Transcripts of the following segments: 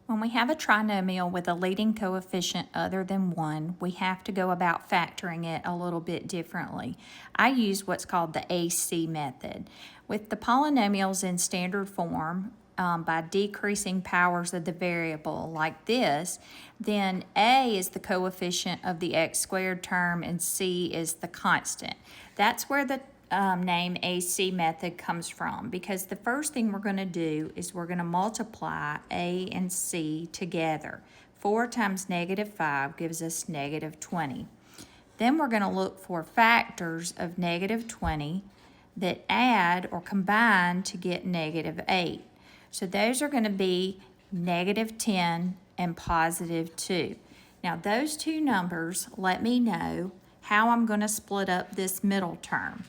When we have a trinomial with a leading coefficient other than 1, we have to go about factoring it a little bit differently. I use what's called the AC method. With the polynomials in standard form, by decreasing powers of the variable like this, then A is the coefficient of the x squared term and C is the constant. That's where the name AC method comes from, because the first thing we're going to do is we're going to multiply A and C together. 4 times -5 gives us -20. Then we're going to look for factors of -20 that add or combine to get -8. So those are going to be -10 and +2. Now those two numbers let me know how I'm going to split up this middle term.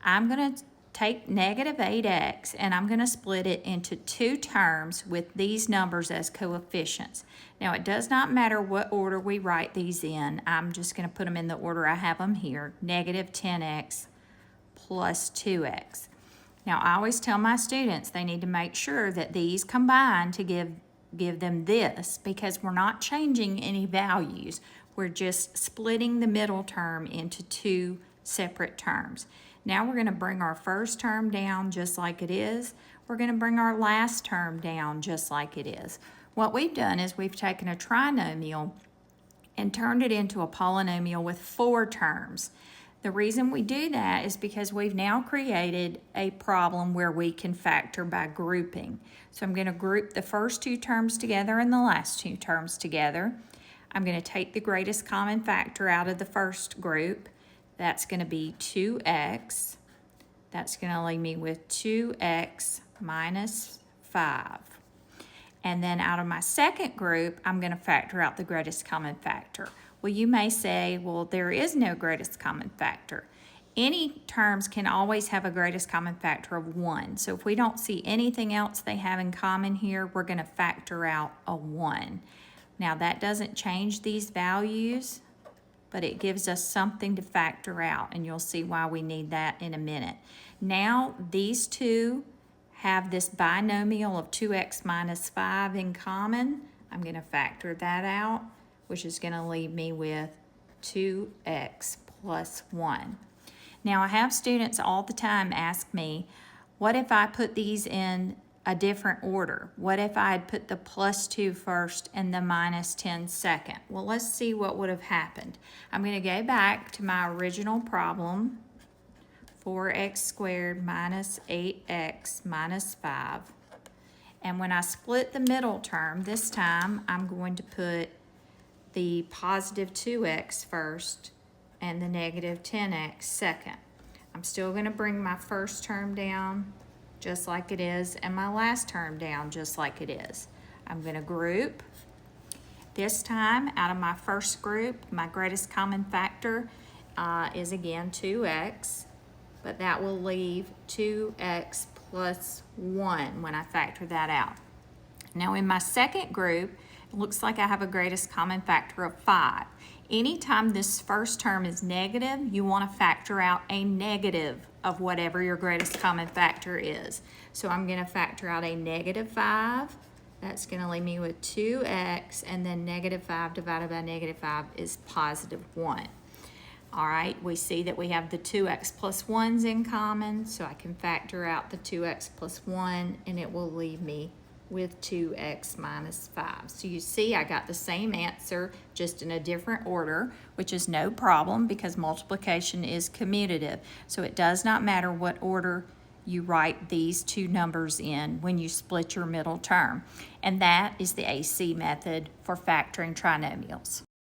I'm going to take -8x and I'm going to split it into two terms with these numbers as coefficients. Now it does not matter what order we write these in. I'm just going to put them in the order I have them here, -10x plus 2x. Now I always tell my students they need to make sure that these combine to give them this, because we're not changing any values. We're just splitting the middle term into two separate terms. Now we're going to bring our first term down just like it is. We're going to bring our last term down just like it is. What we've done is we've taken a trinomial and turned it into a polynomial with 4 terms. The reason we do that is because we've now created a problem where we can factor by grouping. So I'm going to group the first 2 terms together and the last 2 terms together. I'm going to take the greatest common factor out of the first group. That's going to be 2x. That's going to leave me with 2x minus 5. And then out of my second group, I'm going to factor out the greatest common factor. Well, you may say, well, there is no greatest common factor. Any terms can always have a greatest common factor of 1. So if we don't see anything else they have in common here, we're going to factor out a 1. Now that doesn't change these values, but it gives us something to factor out, and you'll see why we need that in a minute. Now these two have this binomial of 2x minus 5 in common. I'm going to factor that out, which is going to leave me with 2x plus 1. Now I have students all the time ask me, what if I put these in a different order? What if I had put the +2 first and the -10 second? Well, let's see what would have happened. I'm going to go back to my original problem, 4x squared minus 8x minus 5. And when I split the middle term, this time I'm going to put the +2x first and the -10x second. I'm still going to bring my first term down just like it is, and my last term down just like it is. I'm going to group. This time, out of my first group, my greatest common factor is again 2x, but that will leave 2x plus 1 when I factor that out. Now in my second group, it looks like I have a greatest common factor of 5. Anytime this first term is negative, you want to factor out a negative of whatever your greatest common factor is. So I'm going to factor out a -5. That's going to leave me with 2x, and then -5 divided by -5 is +1. All right, we see that we have the 2x plus 1's in common, so I can factor out the 2x plus 1, and it will leave me with 2x minus 5. So you see I got the same answer, just in a different order, which is no problem because multiplication is commutative. So it does not matter what order you write these two numbers in when you split your middle term. And that is the AC method for factoring trinomials.